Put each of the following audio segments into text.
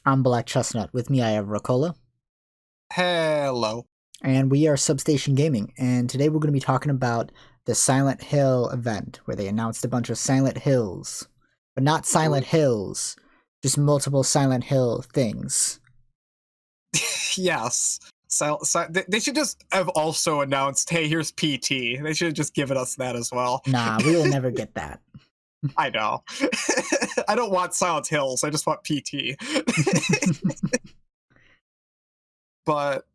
I'm Black Chestnut. With me, I have Rocola, Hello. and we are Substation Gaming. And today we're going to be talking about the Silent Hill event, where they announced a bunch of Silent Hills, but not Silent Hills, just multiple Silent Hill things. Yes. They should just have also announced, hey, here's PT. They should have just given us that as well. Nah, we will never get that. I know. I don't want Silent Hills. I just want PT. But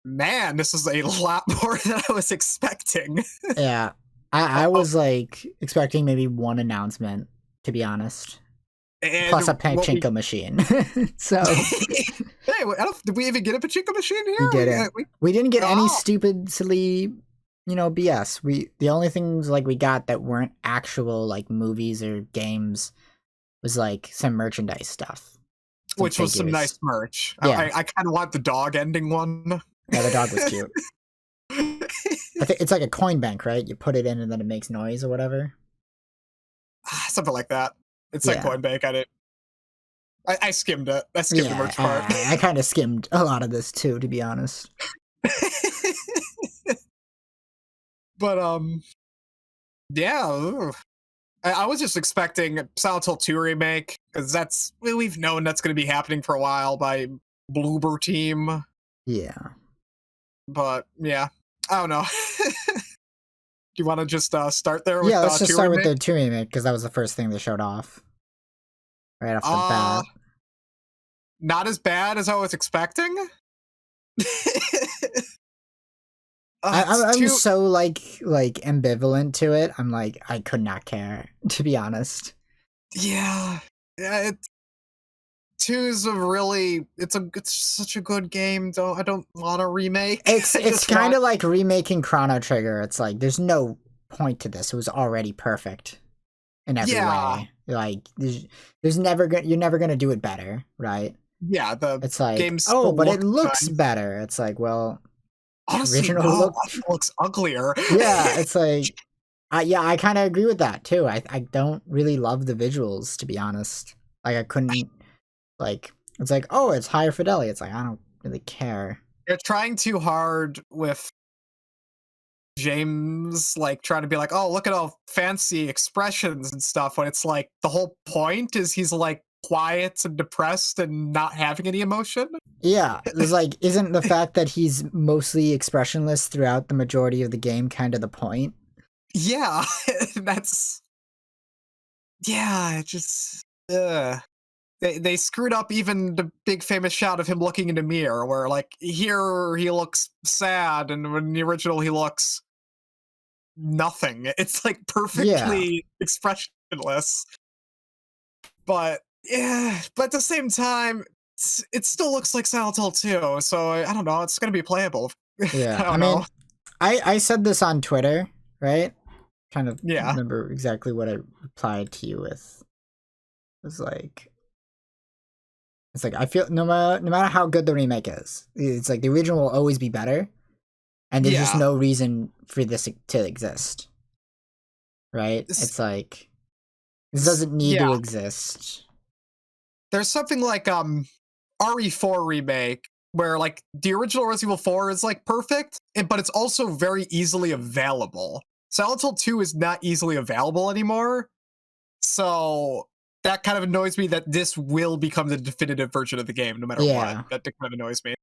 man, this is a lot more than I was expecting. Yeah, I was like expecting maybe one announcement, to be honest. And Plus a pachinko machine. So hey, did we even get a pachinko machine here? we didn't. We didn't get any Oh. stupid, silly, BS. The only things like we got that weren't actual like movies or games was like some merchandise stuff. Which was some figures. nice merch. Yeah. I kind of want the dog ending one. Yeah, the dog was cute. I think it's like a coin bank, right? You put it in and then it makes noise or whatever. Something like that. It's like Yeah. Coinbank. I skimmed it. I skimmed the merch part. I kind of skimmed a lot of this too, to be honest. But yeah. I was just expecting Silent Hill 2 remake because we've known that's going to be happening for a while by Bloober Team. Yeah. But yeah, I don't know. Do you want to just start there with yeah, let's just start remake? with the 2 remake because that was the first thing they showed off. Right off the bat. Not as bad as I was expecting. I'm so like ambivalent to it. I'm like, I could not care, to be honest. Yeah, it's 2 is it's such a good game. I don't want a remake. It's kind of like remaking Chrono Trigger. It's like there's no point to this. It was already perfect in every way. Like there's never you're never gonna do it better, right? Yeah, it's like game's but it looks better. It's like, well, honestly, original looks uglier. Yeah, it's like I kind of agree with that too. I don't really love the visuals, to be honest. Like I couldn't like it's like, oh, it's higher fidelity. It's like I don't really care. They're trying too hard with James, like trying to be like, oh, look at all fancy expressions and stuff, when it's like the whole point is he's like quiet and depressed and not having any emotion. Yeah, it's like, isn't the fact that he's mostly expressionless throughout the majority of the game kind of the point? Yeah, that's just they screwed up even the big famous shot of him looking in the mirror, where like here he looks sad, and in the original he looks nothing. It's like perfectly expressionless. But yeah, but at the same time, it still looks like Silent Hill 2, so I don't know, it's gonna be playable. Yeah, I mean, I said this on Twitter, right? Trying to yeah. remember exactly what I replied to you with. It's like I feel no matter how good the remake is, it's like the original will always be better, and there's just no reason for this to exist, right? It's like this doesn't need to exist. There's something like RE4 remake where like the original Resident Evil 4 is like perfect, but it's also very easily available. Silent Hill 2 is not easily available anymore, so that kind of annoys me that this will become the definitive version of the game no matter what. That kind of annoys me.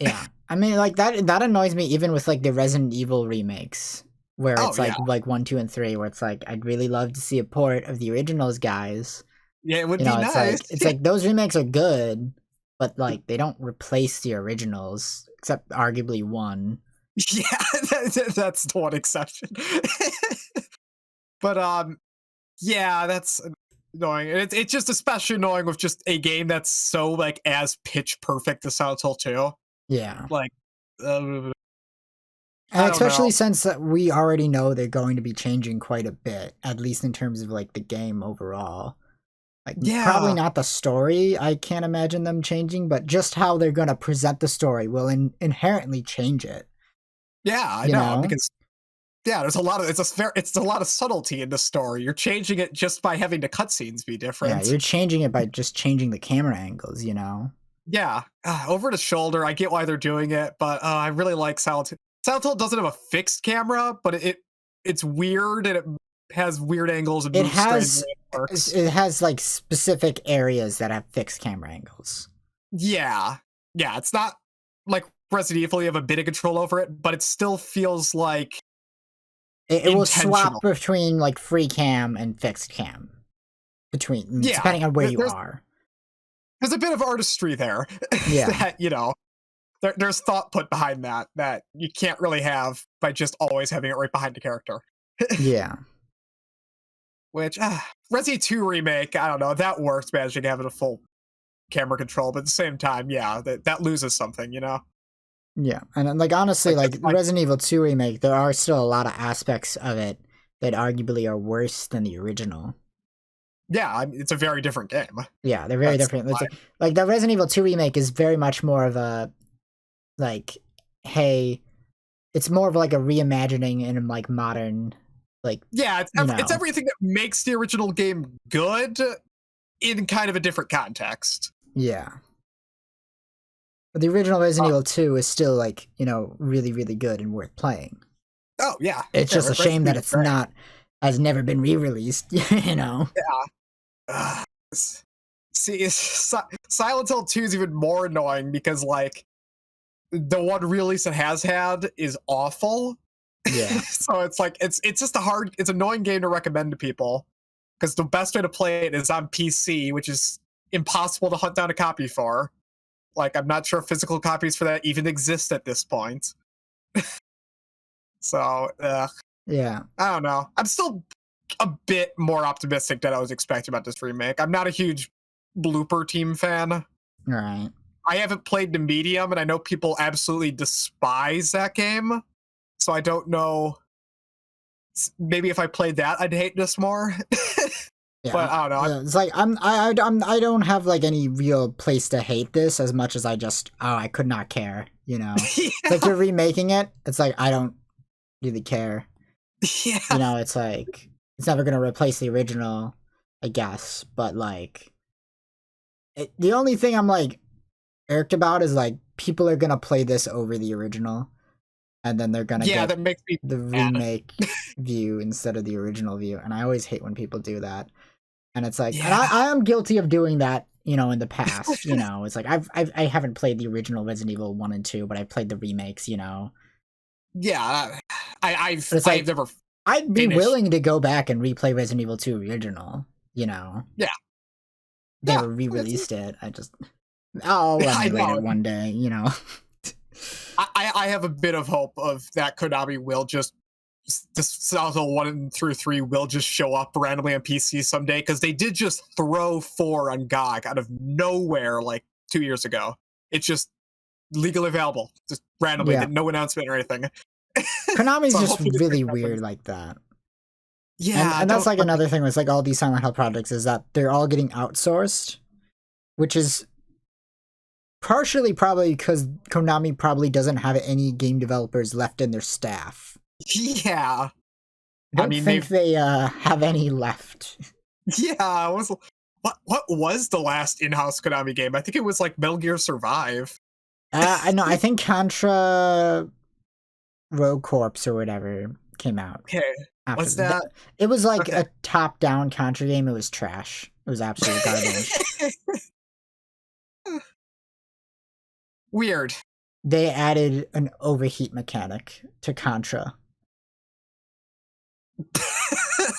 Yeah, I mean, like that annoys me even with like the Resident Evil remakes, where it's like 1, 2, and 3, where it's like I'd really love to see a port of the originals, guys. Yeah, it would be nice. It's like those remakes are good, but like they don't replace the originals, except arguably 1. Yeah, that's the one exception. But yeah, that's annoying. It's just especially annoying with just a game that's so like as pitch perfect as Silent Hill 2. Yeah, like and especially since we already know they're going to be changing quite a bit, at least in terms of like the game overall. Like, probably not the story. I can't imagine them changing, but just how they're going to present the story will inherently change it. Yeah, I know, because Yeah, there's a lot of it's a lot of subtlety in the story. You're changing it just by having the cutscenes be Yeah, different. you're changing it by just changing the camera angles, you know? Yeah, over the shoulder. I get why they're doing it, but I really like Silent Hill. Silent Hill doesn't have a fixed camera, but it's weird and it has weird angles and It moves strangely. has It works. it has like specific areas that have fixed camera angles. Yeah, yeah. It's not like Resident Evil. You have a bit of control over it, but it still feels like It will swap intentional. between like free cam and fixed cam between Yeah, depending on where you there's are. there's a bit of artistry there. Yeah. That there's thought put behind that you can't really have by just always having it right behind the character. Yeah. Which Resi 2 remake, I don't know, that works managing having a full camera control, but at the same time, yeah, that loses something, you know? Yeah. And like honestly, Like like it's like Resident Evil 2 remake, there are still a lot of aspects of it that arguably are worse than the original. yeah, I mean, it's a very different game. Yeah, they're very That's different. why. Like the Resident Evil 2 remake is very much more of a like, hey, it's more of like a reimagining in like modern, like, Yeah, it's you it's know, everything that makes the original game good in kind of a different context. yeah. But the original Resident Uh, Evil 2 is still like, you know, really, really good and worth playing. oh yeah, It's yeah, just a shame Resident that Evil's it's great. not has never been re-released, you know. Ugh, see, Silent Hill 2 is even more annoying because like the one release it has had is awful. Yeah. So it's like it's just it's annoying game to recommend to people because the best way to play it is on PC, which is impossible to hunt down a copy for. Like I'm not sure if physical copies for that even exist at this point. So Yeah. I don't know. I'm still a bit more optimistic than I was expecting about this remake. I'm not a huge Blooper Team fan. All right. I haven't played the medium, and I know people absolutely despise that game. So I don't know. Maybe if I played that, I'd hate this more. Yeah. But I don't know. Yeah, it's like I don't have like any real place to hate this as much as I could not care, you know. It's like you're remaking it. It's like I don't really care. Yeah. You know, it's like it's never gonna replace the original, I guess. But like the only thing I'm like irked about is like people are gonna play this over the original and then they're gonna Yeah, get that makes me the mad. remake view instead of the original view. And I always hate when people do that. And it's like, and Yeah. I am guilty of doing that, you know, in the past. You know, it's like I haven't played the original Resident Evil 1 and 2, but I played the remakes. You know, Yeah. I've but it's like never I'd be finished. willing to go back and replay Resident Evil 2 original. You know, Yeah. they Yeah. never re-released it. I'll I emulate know. it one day. You know, I have a bit of hope of that Konami will just Silent Hill 1 through 3 will just show up randomly on PC someday because they did just throw 4 on GOG out of nowhere like 2 years ago. It's just legally available, just randomly, Yeah. no announcement or anything. Konami's So just hopefully this really thing happens. weird like that. Yeah, And that's don't- like another thing with like all these Silent Hill projects is that they're all getting outsourced, which is partially probably because Konami probably doesn't have any game developers left in their staff. Yeah, I don't mean, think they have any left. yeah. What was the last in-house Konami game? I think it was like Metal Gear Survive. I know. I think Contra Rogue Corps or whatever came out. Okay, After what's that? It was like Okay. a top-down Contra game. It was trash. It was absolute garbage. Weird. They added an overheat mechanic to Contra.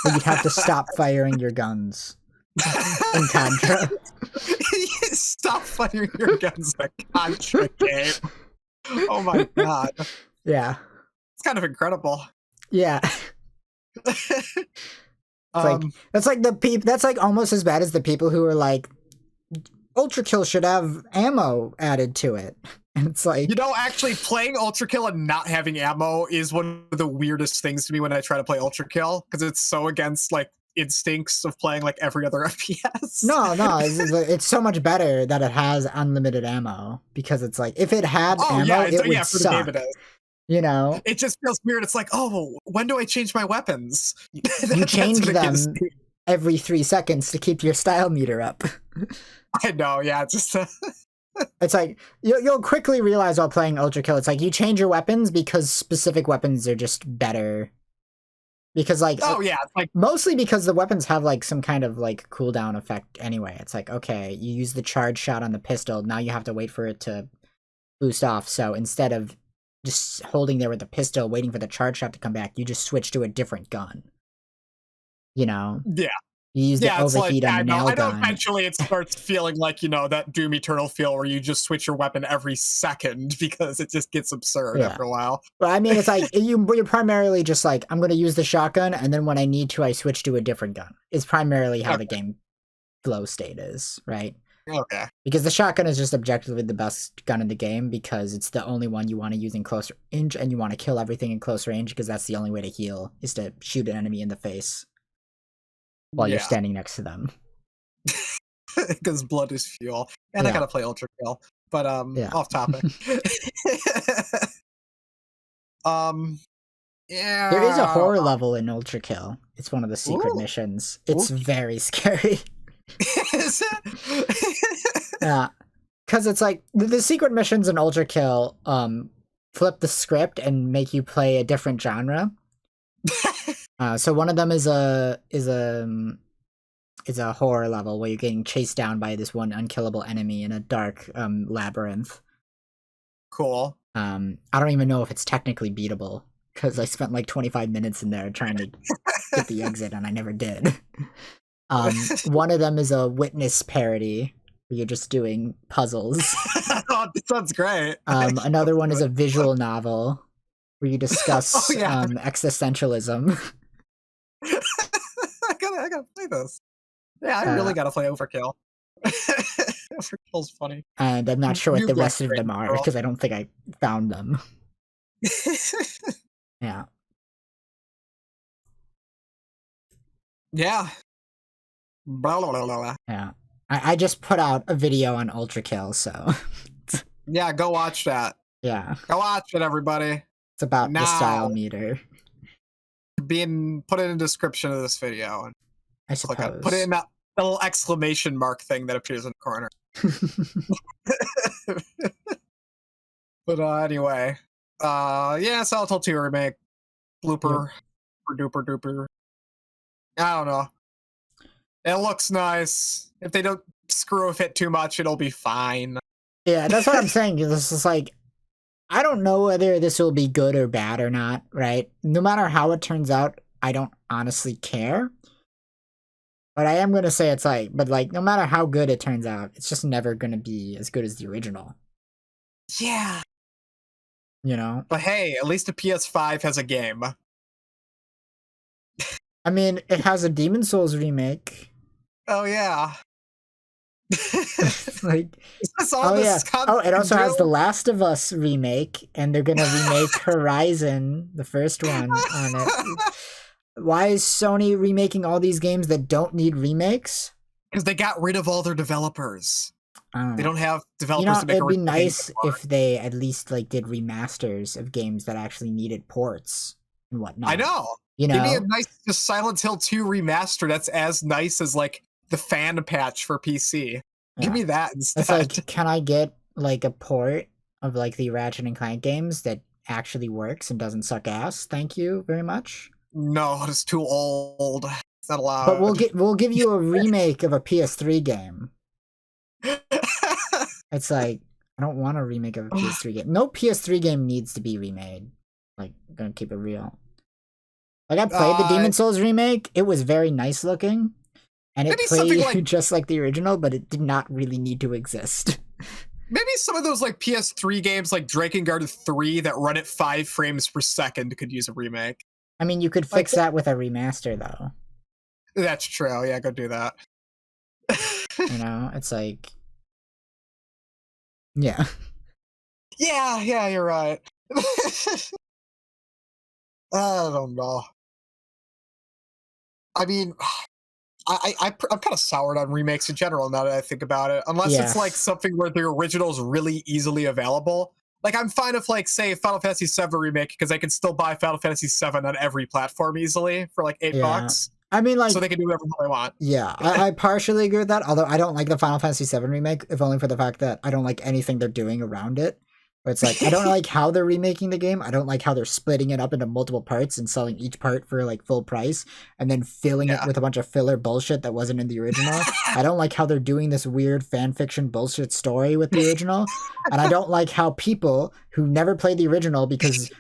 You'd have to stop firing your guns in Contra. Stop firing your guns in a Contra game. Oh my god. Yeah. It's kind of incredible. Yeah. like- That's like that's like almost as bad as the people who are like Ultra Kill should have ammo added to it. And it's like you know, actually playing Ultra Kill and not having ammo is one of the weirdest things to me when I try to play Ultra Kill because it's so against like instincts of playing like every other FPS. no, it's so much better that it has unlimited ammo because it's like if it had ammo, it would for the game suck. it is. You know, It just feels weird. It's like, oh, when do I change my weapons? you That's change gonna get them every 3 seconds to keep your style meter up. I know, yeah, just It's like you'll quickly realize while playing Ultra Kill, it's like you change your weapons because specific weapons are just better. Because like oh yeah, it's like mostly because the weapons have like some kind of like cooldown effect anyway. It's like, okay, you use the charge shot on the pistol, now you have to wait for it to boost off. So instead of just holding there with the pistol, waiting for the charge shot to come back, you just switch to a different gun. You know? yeah. You use the Yeah, it's like overheat on the nail I know gun. eventually it starts feeling like, that Doom Eternal feel where you just switch your weapon every second because it just gets absurd Yeah. after a while. Well, I mean, it's like you're primarily just like, I'm going to use the shotgun, and then when I need to, I switch to a different gun. It's primarily how the game flow state is, right? Okay. Because the shotgun is just objectively the best gun in the game because it's the only one you want to use in close range, and you want to kill everything in close range because that's the only way to heal, is to shoot an enemy in the face while you're standing next to them. Because blood is fuel. And I gotta play Ultra Kill. But off topic. Yeah. There is a horror level in Ultra Kill. It's one of the secret missions. It's very scary. Is it? Yeah. Because it's like the secret missions in Ultra Kill flip the script and make you play a different genre. So one of them is a horror level where you're getting chased down by this one unkillable enemy in a dark labyrinth. Cool. I don't even know if it's technically beatable because I spent like 25 minutes in there trying to get the exit and I never did. One of them is a witness parody where you're just doing puzzles. Oh, this sounds great. Another one is a visual novel where you discuss existentialism. I gotta play this. Yeah, I really gotta play Overkill. Overkill's funny. And I'm not sure what the rest of them are because I don't think I found them. Yeah. Yeah. Blah, blah, blah, blah. Yeah. I just put out a video on Ultra Kill, so. Yeah, go watch that. Yeah. Go watch it, everybody. It's about the style meter. Put it in the description of this video. And I suppose. Put it in that little exclamation mark thing that appears in the corner. But anyway. Silent Hill 2 remake. Blooper. Duper duper. I don't know. It looks nice. If they don't screw with it too much, it'll be fine. Yeah, that's what I'm saying. This is like, I don't know whether this will be good or bad or not, right? No matter how it turns out, I don't honestly care. But I am going to say it's like, no matter how good it turns out, it's just never going to be as good as the original. Yeah. You know? But hey, at least the PS5 has a game. I mean, it has a Demon Souls remake. Oh, yeah. Like, it also has The Last of Us remake, and they're gonna remake Horizon, the first one, on it. Why is Sony remaking all these games that don't need remakes? Because they got rid of all their developers. They don't have developers to make it'd be nice if they at least like did remasters of games that actually needed ports and whatnot. I know. Give me a nice just Silent Hill 2 remaster that's as nice as like the fan patch for PC. Yeah. Give me that instead. It's like, can I get like a port of like the Ratchet and Clank games that actually works and doesn't suck ass? Thank you very much. No, it's too old. It's not allowed. But we'll give you a remake of a PS3 game. It's like, I don't want a remake of a PS3 game. No PS3 game needs to be remade. Like, I'm gonna keep it real. Like, I played the Demon Souls remake. It was very nice looking. And it played just like the original, but it did not really need to exist. Maybe some of those like PS3 games like Drakengard 3 that run at 5 frames per second could use a remake. I mean, you could fix that with a remaster, though. That's true. Yeah, go do that. You know, it's like... Yeah. Yeah, you're right. I don't know. I mean, I'm kind of soured on remakes in general now that I think about it. Unless it's like something where the original is really easily available. like I'm fine with like say Final Fantasy VII remake because I can still buy Final Fantasy VII on every platform easily for like $8. Yeah. I mean, like, So they can do whatever they want. yeah, I partially agree with that. Although I don't like the Final Fantasy VII remake, if only for the fact that I don't like anything they're doing around it. Where it's like I don't like how they're remaking the game. I don't like how they're splitting it up into multiple parts and selling each part for like full price and then filling it Yeah. with a bunch of filler bullshit that wasn't in the original. I don't like how they're doing this weird fan fiction bullshit story with the original, and I don't like how people who never played the original because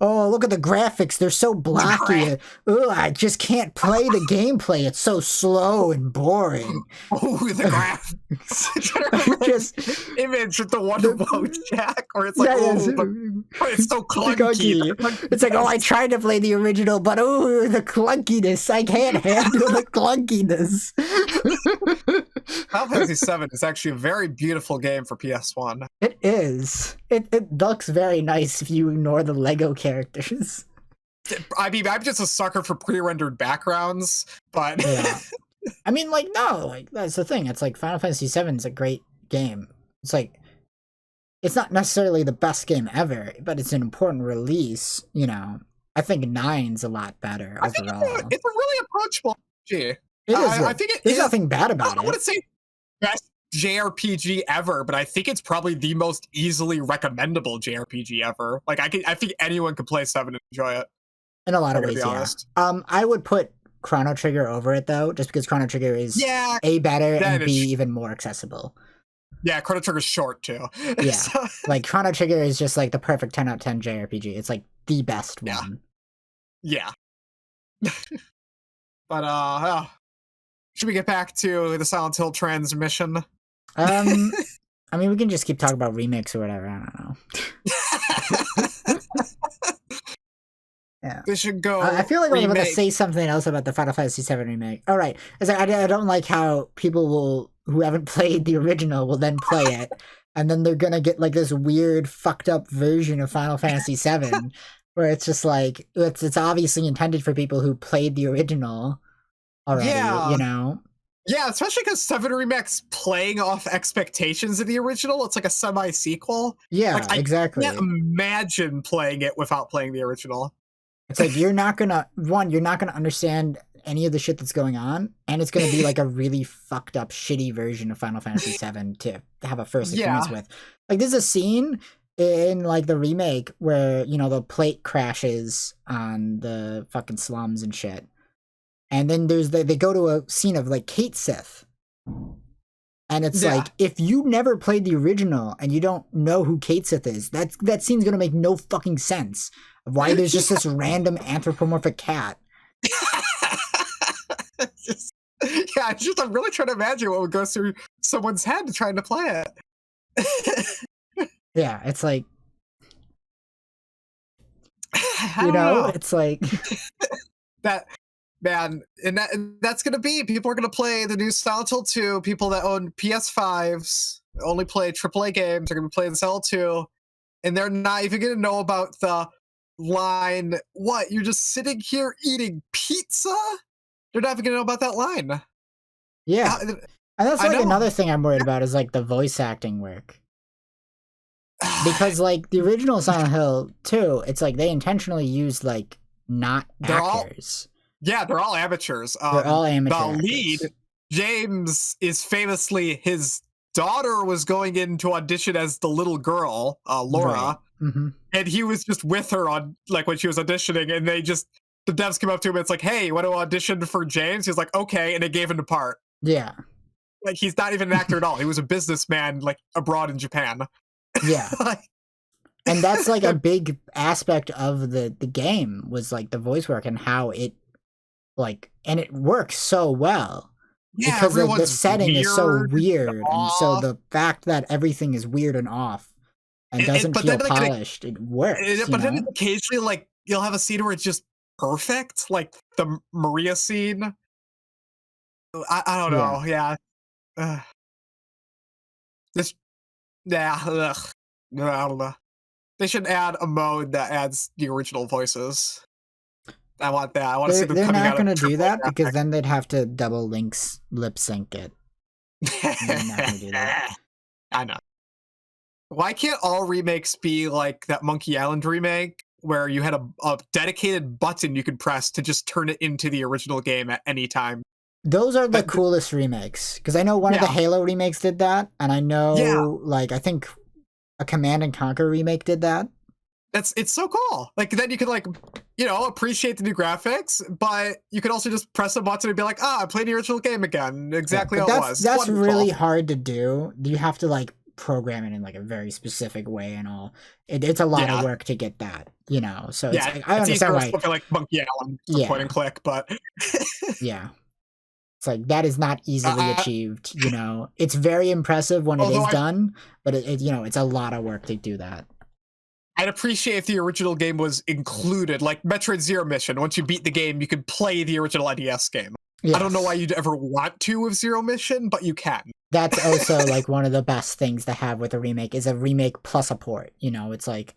look at the graphics, they're so blocky. I just can't play the gameplay. It's so slow and boring. Oh, the graphics. Just image with the Wonderbow Jack, or it's like, but it's so clunky. It's like, I tried to play the original, but the clunkiness. I can't handle the clunkiness. Final Fantasy VII is actually a very beautiful game for PS1. It is. It looks very nice if you ignore the Lego characters. I mean, I'm just a sucker for pre-rendered backgrounds, but yeah. I mean, like, no, like that's the thing. It's like Final Fantasy VII is a great game. It's like it's not necessarily the best game ever, but it's an important release. You know, I think 9's a lot better overall. It's a really approachable RPG. It is. I think there's nothing bad about it. I wouldn't say best JRPG ever, but I think it's probably the most easily recommendable JRPG ever. Like I think anyone could play 7 and enjoy it. In a lot of ways, yeah. I would put Chrono Trigger over it though, just because Chrono Trigger is A, better, and B, even more accessible. Yeah, Chrono Trigger's short too. Yeah, like Chrono Trigger is just like the perfect 10 out of 10 JRPG. It's like the best one. Yeah. But should we get back to the Silent Hill transmission? I mean, we can just keep talking about remakes or whatever. I don't know. Yeah, we should go. I feel like I'm about to say something else about the Final Fantasy VII remake. All right, it's like I don't like how people who haven't played the original will then play it, and then they're gonna get like this weird, fucked up version of Final Fantasy VII, where it's just like it's obviously intended for people who played the original already. You know. Yeah, especially because 7 Remake's playing off expectations of the original. It's like a semi-sequel. Yeah, like, exactly. I can't imagine playing it without playing the original. It's like you're not gonna understand any of the shit that's going on, and it's gonna be like a really fucked up, shitty version of Final Fantasy VII to have a first experience with. Like there's a scene in like the remake where the plate crashes on the fucking slums and shit, and then they go to a scene of like Cait Sith, and it's like if you never played the original and you don't know who Cait Sith is, that scene's gonna make no fucking sense. Why there's just this random anthropomorphic cat. I'm really trying to imagine what would go through someone's head trying to play it. Yeah, it's like it's like that, man, and that's gonna be people are gonna play the new Silent Hill 2. People that own PS5s only play AAA games are gonna be playing Silent Hill 2, and they're not even gonna know about the line. What, you're just sitting here eating pizza? They're not even gonna know about that line. Yeah, and that's like another thing I'm worried about is like the voice acting work, because like the original Silent Hill 2, it's like they intentionally used like not actors. They're all amateurs. They're all amateur. The lead, James, is famously his daughter was going in to audition as the little girl, Laura. Right. Mm-hmm. And he was just with her on like when she was auditioning, and the devs came up to him and it's like, hey, you want to audition for James? He was like, okay, and they gave him the part. Yeah. Like he's not even an actor at all. He was a businessman like abroad in Japan. Yeah. And that's like a big aspect of the game was like the voice work and how it and it works so well. Yeah, because the setting is so weird, and so the fact that everything is weird and off and doesn't feel polished, it works. But then occasionally, like you'll have a scene where it's just perfect, like the Maria scene. I don't know. Yeah. I don't know. They should add a mode that adds the original voices. I want that. I want to see them coming out. They're not going to do that because then they'd have to double Link's lip sync it. They're not going to do that. I know. Why can't all remakes be like that Monkey Island remake where you had a dedicated button you could press to just turn it into the original game at any time? Those are the But coolest remakes because I know one of the yeah, Halo remakes did that, and I yeah, know like I think a Command and Conquer remake did that. it's so cool. Like then you could like appreciate the new graphics, but you could also just press a button and be like, I played the original game again, Yeah, exactly but how it was. that's Wonderful. really hard to do. You have to like program it in like a very specific way and all. It's a lot of Yeah. work to get that, So it's Yeah, like I it's easier understand with why. something like Monkey Island, for point Yeah, and click, but yeah. It's like that is not easily I, achieved. It's very impressive when it although is done, but it's a lot of work to do that. I'd appreciate if the original game was included, like Metroid Zero Mission. Once you beat the game, you could play the original NES game. Yes. I don't know why you'd ever want to with Zero Mission, but you can. That's also like one of the best things to have with a remake is a remake plus a port. It's like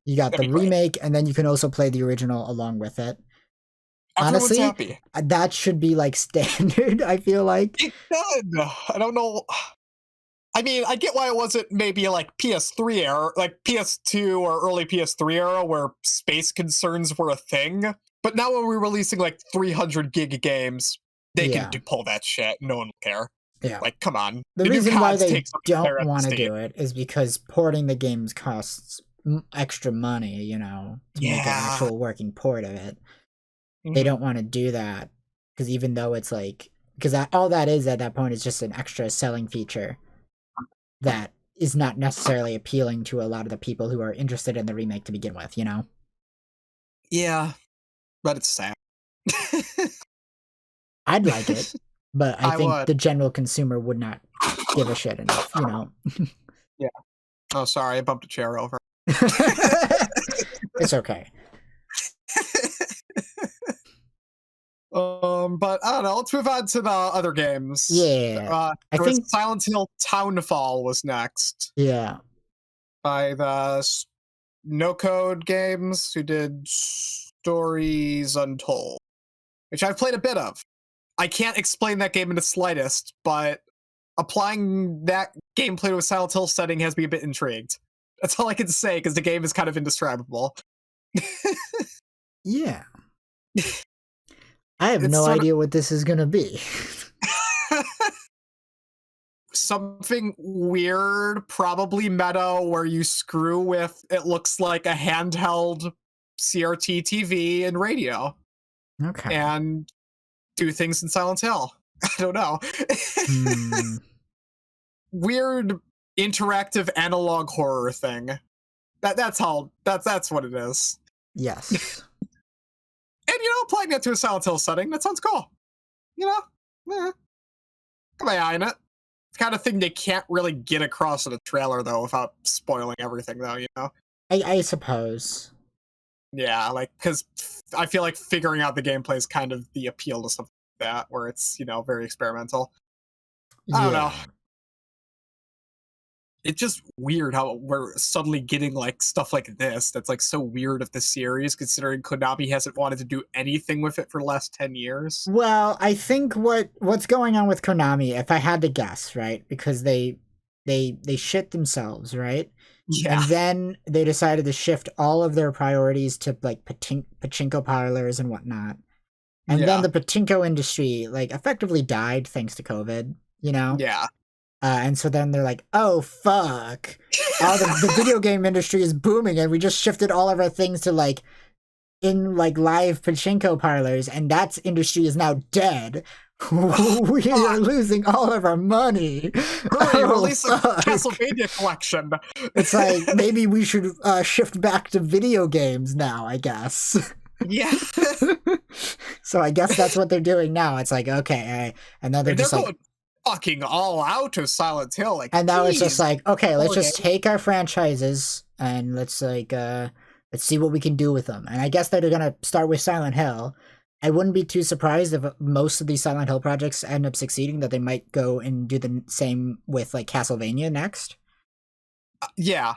you got the remake and then you can also play the original along with it. Everyone's Honestly, happy. That should be like standard, I feel like. It should. I don't know. I mean, I get why it wasn't maybe like PS3 era, like PS2 or early PS3 era where space concerns were a thing. But now when we're releasing like 300 gig games, they can pull that shit. No one will care. Yeah. Like, come on. The reason why they don't want to do it is because porting the games costs extra money, to make an actual working port of it. Mm-hmm. They don't want to do that because even though it's like, because all that is at that point is just an extra selling feature that is not necessarily appealing to a lot of the people who are interested in the remake to begin with, Yeah, but it's sad. I'd like it, but I think the general consumer would not give a shit enough, Yeah. Oh, sorry, I bumped a chair over. It's okay. But I don't know. Let's move on to the other games. Yeah, I think Silent Hill Townfall was next. Yeah, by the No Code Games, who did Stories Untold, which I've played a bit of. I can't explain that game in the slightest, but applying that gameplay to a Silent Hill setting has me a bit intrigued. That's all I can say because the game is kind of indescribable. Yeah. I have no idea what this is gonna be. Something weird, probably meta, where you screw with, it looks like a handheld CRT TV and radio. Okay. And do things in Silent Hill. I don't know. Weird interactive analog horror thing. That's what it is. Yes. And applying that to a Silent Hill setting, that sounds cool. Got my eye on it. It's the kind of thing they can't really get across in a trailer though without spoiling everything though, I suppose. Yeah, like, because I feel like figuring out the gameplay is kind of the appeal to something like that, where it's, very experimental. I don't know. It's just weird how we're suddenly getting, like, stuff like this that's, like, so weird of the series, considering Konami hasn't wanted to do anything with it for the last 10 years. Well, I think what's going on with Konami, if I had to guess, right, because they shit themselves, right? Yeah. And then they decided to shift all of their priorities to like pachinko parlors and whatnot. And then the pachinko industry like effectively died thanks to COVID, Yeah. And so then they're like, oh, fuck. All the video game industry is booming and we just shifted all of our things to like in like live pachinko parlors and that industry is now dead. We are losing all of our money. Hurry, release a Castlevania collection. It's like maybe we should shift back to video games now, I guess. Yeah. So I guess that's what they're doing now. It's like, okay, all right. And then they're just going like fucking all out of Silent Hill. Like, and now it's just like, okay, let's just take our franchises and let's like let's see what we can do with them. And I guess that they're gonna start with Silent Hill. I wouldn't be too surprised if most of these Silent Hill projects end up succeeding, that they might go and do the same with like Castlevania next. Yeah.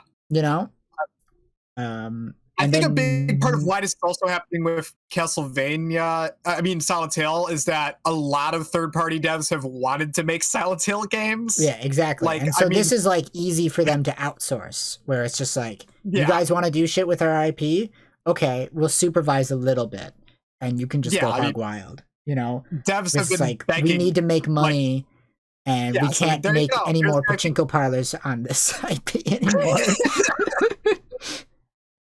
I And think a big part of then why this is also happening with Castlevania, I mean Silent Hill, is that a lot of third-party devs have wanted to make Silent Hill games. yeah, exactly. Like, And I so mean, this is like easy for them to outsource, where it's just like, you yeah, guys want to do shit with our IP? Okay, we'll supervise a little bit, and you can just yeah. go I mean, hog wild. You know, devs have it's been like we begging, need to make like, money, and we yeah. So can't there you make go. any Here's more the IP. pachinko parlors on this IP anymore.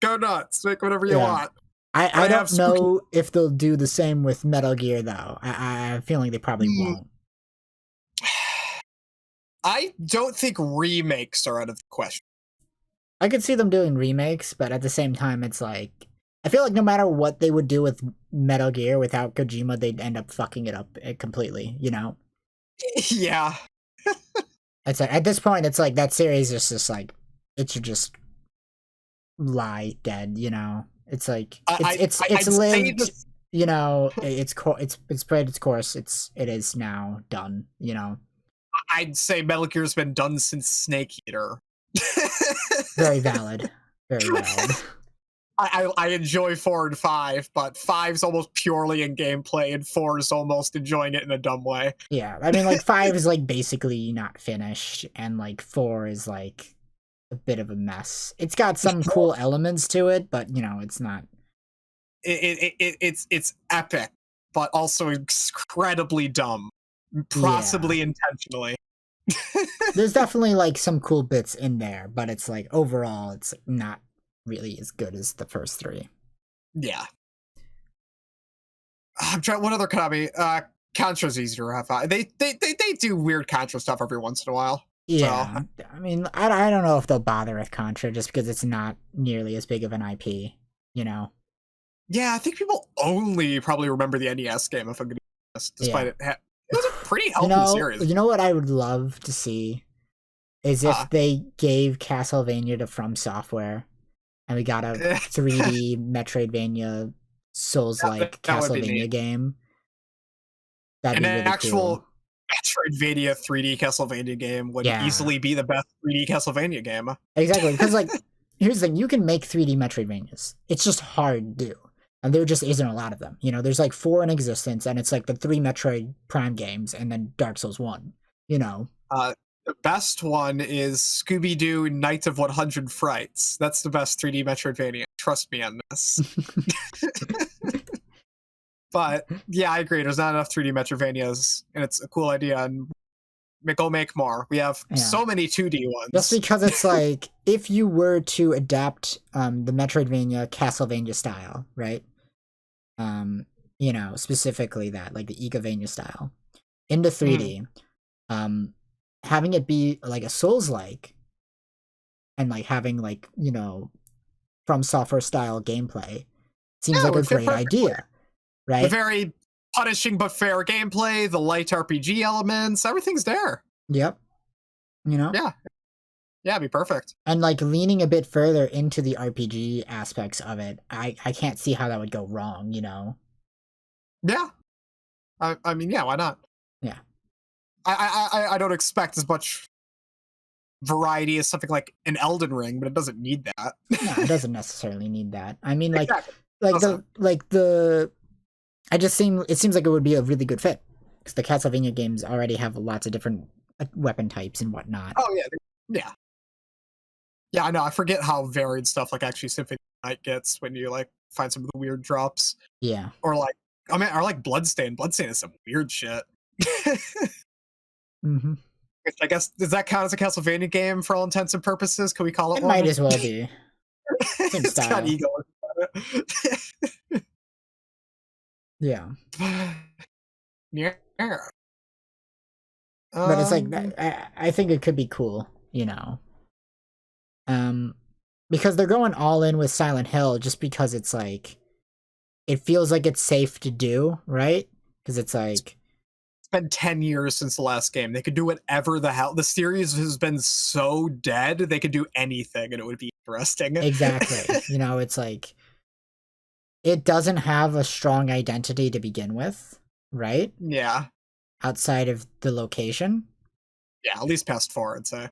Go nuts, make whatever you Yeah. want. I I have don't spooky. know if they'll do the same with Metal Gear though. I'm feeling they probably Hmm, won't. I don't think remakes are out of the question. I could see them doing remakes, but at the same time, it's like I feel like no matter what they would do with Metal Gear without Kojima, they'd end up fucking it up completely. You know, Yeah, it's like, at this point, it's like that series is just like it should just lie dead. You know, it's like it's I'd say lived. this. You know, it's spread its course. It is now done. You know, I'd say Metal Gear's been done since Snake Eater. very valid. Very valid. I enjoy 4 and 5, but 5's almost purely in gameplay, and 4 is almost enjoying it in a dumb way. Yeah, I mean, like 5 is like basically not finished, and like 4 is like a bit of a mess. It's got some cool elements to it, but you know, it's not. It's epic, but also incredibly dumb, Yeah, possibly intentionally. there's definitely like some cool bits in there, but it's like overall, it's not really as good as the first 3. Yeah. I'm trying. What other Konami? Contra's easier to have. They do weird Contra stuff every once in a while. Yeah, I mean, I don't know if they'll bother with Contra just because it's not nearly as big of an IP, you know? Yeah, I think people only probably remember the NES game, if I'm going to be honest, despite Yeah. it was a pretty healthy series. You know what I would love to see is Uh, if they gave Castlevania to From Software and we got a 3D Metroidvania Souls-like that would be Castlevania neat. game. That'd An be really actual cool. Metroidvania 3D Castlevania game would Yeah, easily be the best 3D Castlevania game. exactly. Because like, here's the thing: you can make 3D Metroidvanias. It's just hard to do, and there just isn't a lot of them. You know, there's like 4 in existence, and it's like the 3 Metroid Prime games, and then Dark Souls 1. You know, The best one is Scooby Doo Night of 100 Frights. That's the best 3D Metroidvania. Trust me on this. But yeah, I agree. There's not enough 3D Metroidvanias, and it's a cool idea. And go make more. We have yeah. so many 2D Just ones. because it's like if you were to adapt the Metroidvania Castlevania style, right? You know, specifically that, like the Ecovania style, into 3D, having it be like a Souls-like, and like having like, you know, From Software style gameplay seems Yeah, it like a would fit great perfectly. idea, The right? very punishing but fair gameplay, the light RPG elements, everything's there. Yep. You know? Yeah. Yeah, it'd be perfect. And like leaning a bit further into the RPG aspects of it, I can't see how that would go wrong, you know? Yeah. I mean, yeah, why not? Yeah. I don't expect as much variety as something like an Elden Ring, but it doesn't need that. No, it doesn't necessarily need that. I mean, like, Exactly. like Doesn't. it seems like it would be a really good fit because the Castlevania games already have lots of different weapon types and whatnot. Oh yeah, yeah, yeah. I know. I forget how varied stuff like actually Symphony of the Night gets when you like find some of the weird drops, Yeah. or like or like Bloodstain. Bloodstain is some weird shit. Mm-hmm. Which I guess does that count as a Castlevania game for all intents and purposes? Can we call it It one? might as well be. Same It's got style. ego. Yeah. Yeah. But it's like I think it could be cool, you know. Because they're going all in with Silent Hill just because it's like it feels like it's safe to do, right? Because it's like It's been 10 years since the last game. They could do whatever the hell. The series has been so dead, they could do anything and it would be interesting. exactly, you know, it's like it doesn't have a strong identity to begin with, right? Yeah. Outside of the location. Yeah, at least past 4, I'd say.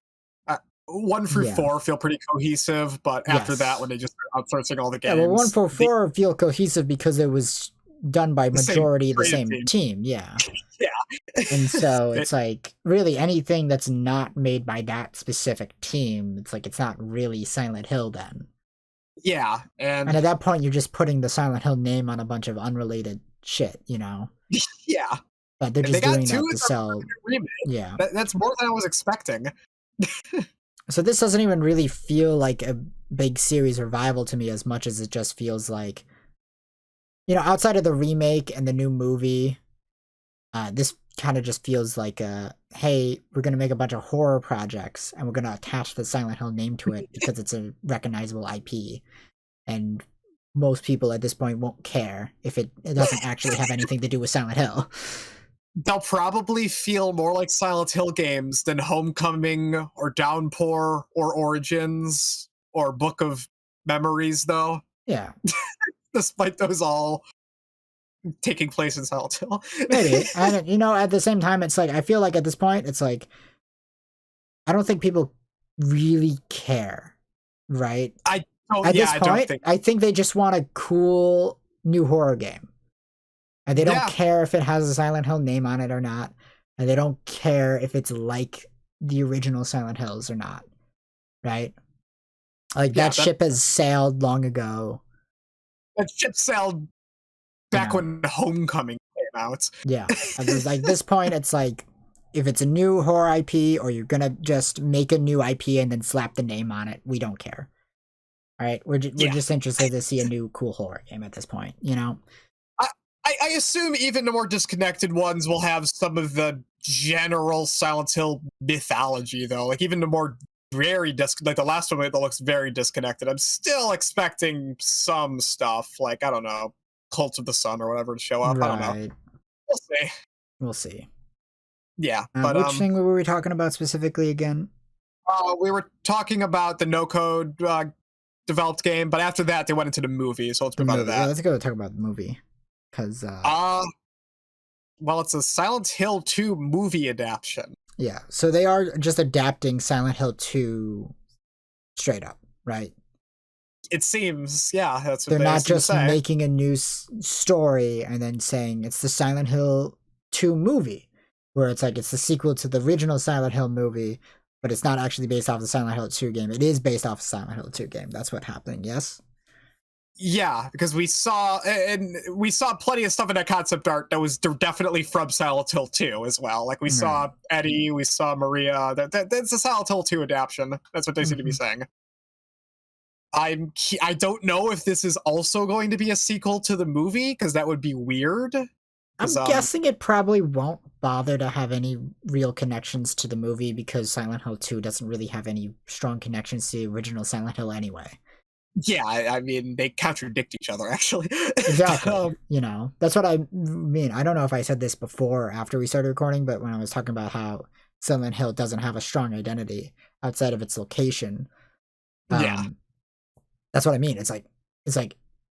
1 through Yeah. 4 feel pretty cohesive, but after that, Yes. when they just start outsourcing all the Yeah, well, games, 144 feel cohesive because it was done by the same majority of the creative same team. team. Yeah. Yeah. And so It- it's like really anything that's not made by that specific team, it's like it's not really Silent Hill then. yeah, And and at that point, you're just putting the Silent Hill name on a bunch of unrelated shit, you know? yeah, But they're and they just got doing 2 that as to a sell. remake. Yeah. That's more than I was expecting. So this doesn't even really feel like a big series revival to me as much as it just feels like, you know, outside of the remake and the new movie, this kind of just feels like hey, we're gonna make a bunch of horror projects and we're gonna attach the Silent Hill name to it because it's a recognizable IP, and most people at this point won't care if it doesn't actually have anything to do with Silent Hill. They'll probably feel more like Silent Hill games than Homecoming or Downpour or Origins or Book of Memories, though, Yeah, despite those all taking place in Silent Hill. maybe. And you know, at the same time, it's like I feel like at this point, it's like I don't think people really care, right? Oh, At yeah, this I don't point, think. I think they just want a cool new horror game. And they don't Yeah. care if it has a Silent Hill name on it or not. And they don't care if it's like the original Silent Hills or not. Right? Like Yeah, that ship has sailed long ago. That ship sailed back know. when Homecoming came out. Yeah. At this point, it's like if it's a new horror IP or you're gonna just make a new IP and then slap the name on it, we don't care. All right, we're Yeah. just interested to see a new cool horror game at this point, you know? I assume even the more disconnected ones will have some of the general Silent Hill mythology, though. Like even the more very like the last one that looks very disconnected. I'm still expecting some stuff, like I don't know, Cult of the Sun or whatever to show up. I don't know. Right. We'll see. We'll see. Yeah, but Which thing were we talking about specifically again? we were talking about the no code developed game, but after that they went into the movie. So let's The move on to movie. that. Yeah, let's go talk about the movie. Because Well, it's a Silent Hill 2 movie adaptation. yeah, so they are just adapting Silent Hill 2 straight up, right? It seems, yeah, that's what They're they not seem to just say. making a new story and then saying it's the Silent Hill 2 movie, where it's like it's the sequel to the original Silent Hill movie, but it's not actually based off the Silent Hill 2 game. It is based off the Silent Hill 2 game. That's what's happening, yes? Yeah, because we saw plenty of stuff in that concept art that was definitely from Silent Hill 2 as well. Like we saw Eddie, we saw Maria. That's a Silent Hill 2 adaptation. That's what they seem to be saying. I don't know if this is also going to be a sequel to the movie because that would be weird. I'm guessing it probably won't bother to have any real connections to the movie because Silent Hill 2 doesn't really have any strong connections to the original Silent Hill anyway. Yeah, I mean, they contradict each other, actually. Exactly. You know, that's what I mean. I don't know if I said this before or after we started recording, but when I was talking about how Silent Hill doesn't have a strong identity outside of its location. Yeah. That's what I mean. It's like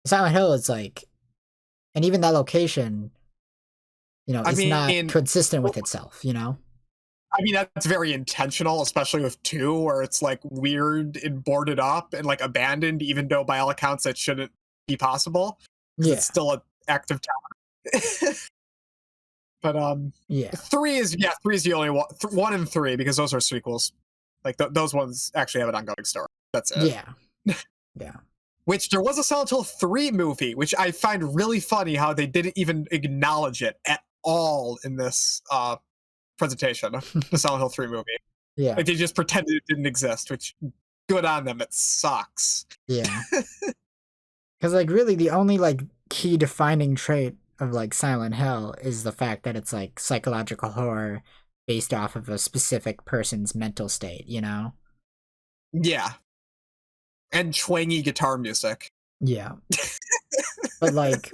Silent Hill is like, and even that location, you know, is not consistent with itself, you know? I mean, that's very intentional, especially with 2, where it's like weird and boarded up and like abandoned, even though by all accounts that shouldn't be possible. Yeah. It's still an active tower. But yeah. 3 is the only one. 1 and 3, because those are sequels. Like those ones actually have an ongoing story. That's it. Yeah. Yeah. Which there was a Silent Hill 3 movie, which I find really funny how they didn't even acknowledge it at all in this presentation, the Silent Hill 3 movie. Yeah. Like they just pretended it didn't exist, which good on them. It sucks. Yeah. Because like really the only like key defining trait of like Silent Hill is the fact that it's like psychological horror based off of a specific person's mental state, you know? Yeah. And twangy guitar music. Yeah. But like,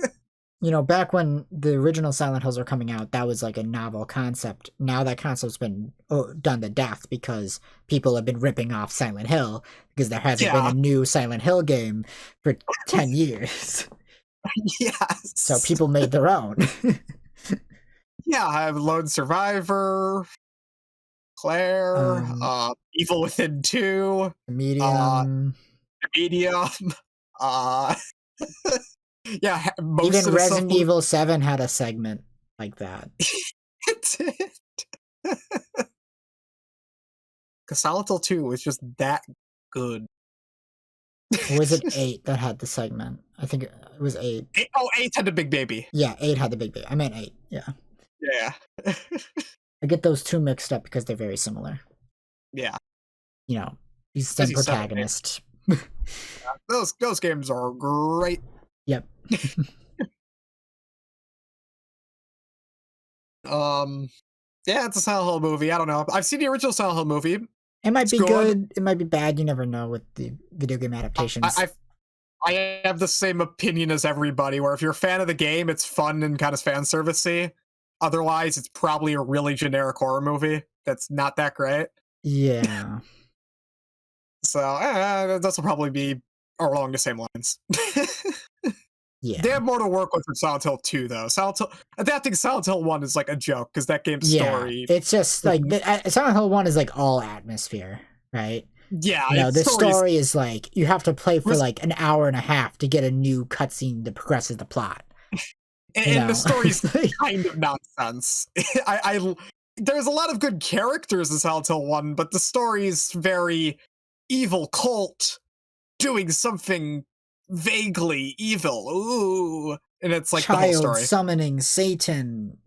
you know, back when the original Silent Hills were coming out, that was like a novel concept. Now that concept's been done to death because people have been ripping off Silent Hill because there hasn't been a new Silent Hill game for 10 years. Yes. So people made their own. Yeah, I have Lone Survivor, Claire, Evil Within 2, Medium. Medium, uh, yeah, most Even of the Resident stuff Evil 7 had a segment like that. it did. Because Silent Hill 2 was just that good. Or was it 8 that had the segment? I think it was 8. 8 had the big baby. Yeah, 8 had the big baby. I meant 8, yeah. Yeah. I get those two mixed up because they're very similar. Yeah. You know, he's the protagonist. Those games are great. Yep. Yeah, it's a Silent Hill movie. I don't know. I've seen the original Silent Hill movie. It might be good. It might be bad. You never know with the video game adaptations. I have the same opinion as everybody, where if you're a fan of the game, it's fun and kind of fan servicey. Otherwise, it's probably a really generic horror movie that's not that great. Yeah. So this will probably be along the same lines. Yeah. They have more to work with for Silent Hill 2, though. Adapting Silent Hill 1 is like a joke because that game's story. It's just like Silent Hill 1 is like all atmosphere, right? Yeah, you know, the story is like you have to play for like an hour and a half to get a new cutscene that progresses the plot. And the story's kind of nonsense. There's a lot of good characters in Silent Hill 1, but the story's very evil cult doing something vaguely evil. Ooh. And it's like Child the whole story. Summoning Satan.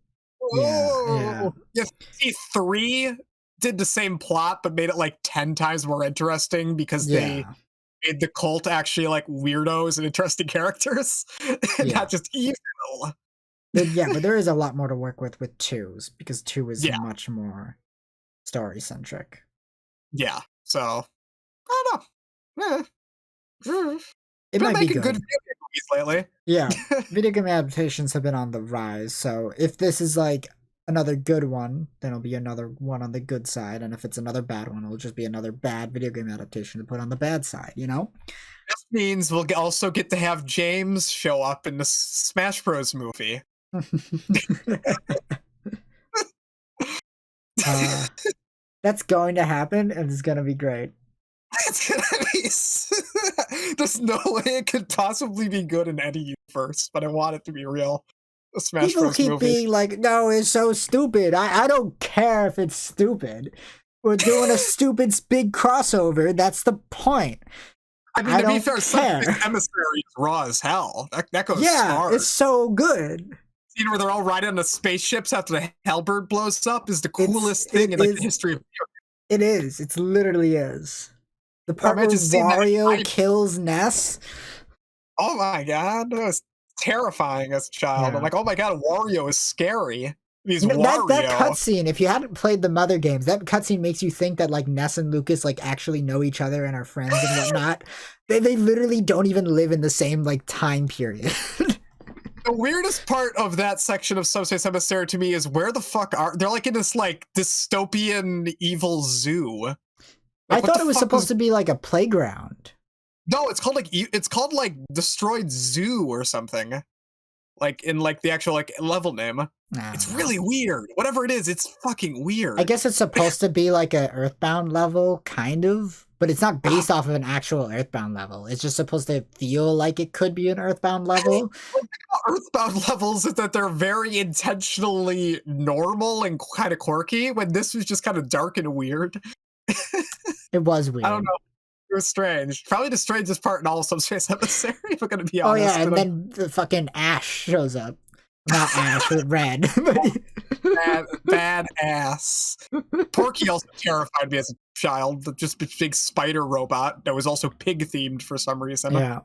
Yeah. C3 did the same plot, but made it like 10 times more interesting because they made the cult actually like weirdos and interesting characters, and not just evil. But there is a lot more to work with 2s because 2 is much more story centric. Yeah, so I don't know. It might be good movies lately. Yeah, video game adaptations have been on the rise. So if this is like another good one, then it'll be another one on the good side, and if it's another bad one, it'll just be another bad video game adaptation to put on the bad side. You know. This means we'll also get to have James show up in the Smash Bros. Movie. That's going to happen, and it's gonna be great. It's gonna be. There's no way it could possibly be good in any universe, but I want it to be real. The Smash People Bros. keep movie. being like, "No, it's so stupid." I don't care if it's stupid. We're doing a stupid big crossover. That's the point. I mean, to be fair, Emissary is raw as hell. That goes hard. It's so good. You know, where they're all riding on the spaceships after the Hellbird blows up is the coolest thing in like the history of video games. It is. It literally is. The part where Wario kills Ness. Oh my god, that was terrifying as a child. I'm like, oh my god, Wario is scary. That cutscene, if you hadn't played the Mother games, that cutscene makes you think that like Ness and Lucas like actually know each other and are friends and whatnot. They literally don't even live in the same like time period. The weirdest part of that section of Subspace Emissary to me is where the fuck they're like in this like dystopian evil zoo. Like, I thought it was supposed to be like a playground. No, it's called like Destroyed Zoo or something. Like in like the actual like level name. It's really weird. Whatever it is, it's fucking weird. I guess it's supposed to be like an Earthbound level, kind of, but it's not based off of an actual Earthbound level. It's just supposed to feel like it could be an Earthbound level. Earthbound levels is that they're very intentionally normal and kind of quirky, when this was just kind of dark and weird. It was weird. I don't know. It was strange. Probably the strangest part in all of Subspace Emissary, if I'm gonna be honest. Oh yeah, and then the fucking Ash shows up. Not Ash, but Red. Bad ass. Porky also terrified me as a child. Just a big spider robot that was also pig themed for some reason. Yeah.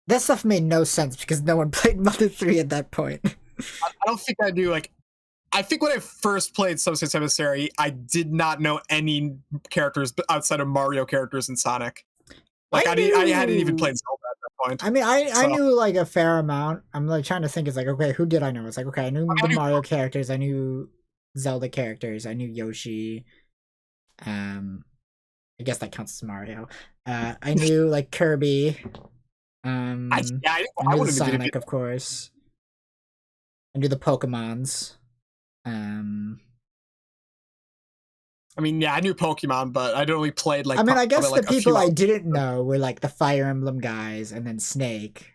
That stuff made no sense because no one played Mother 3 at that point. I don't think I knew, like, I think when I first played Subspace Emissary, I did not know any characters outside of Mario characters and Sonic. Like, I hadn't even played Zelda at that point. I mean, I knew, like, a fair amount. I'm, like, trying to think. It's like, okay, who did I know? It's like, okay, I knew the Mario characters. I knew Zelda characters. I knew Yoshi. I guess that counts as Mario. I knew, like, Kirby. I knew Sonic, of course. I knew the Pokemons. I mean, yeah, I knew Pokemon, but I'd only played like. I mean, I guess probably, the like, a few people I hours. didn't know were like the Fire Emblem guys and then Snake.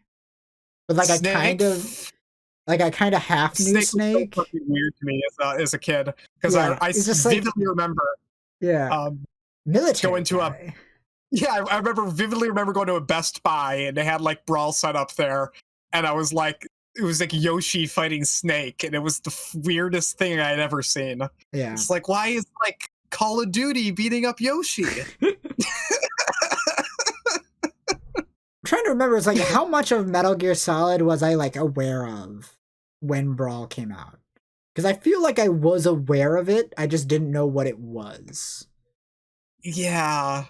But like I kind Snake. of like I kind of half knew Snake was so Snake. fucking weird to me as a kid because Yeah, it's just like vividly remember yeah, um, military going to a guy. yeah I vividly remember going to a Best Buy and they had like Brawl set up there, and I was like, it was like Yoshi fighting Snake, and it was the weirdest thing I'd ever seen. Yeah. It's like, why is like Call of Duty beating up Yoshi? I'm trying to remember, it's like how much of Metal Gear Solid was I like aware of when Brawl came out? Because I feel like I was aware of it, I just didn't know what it was. Yeah.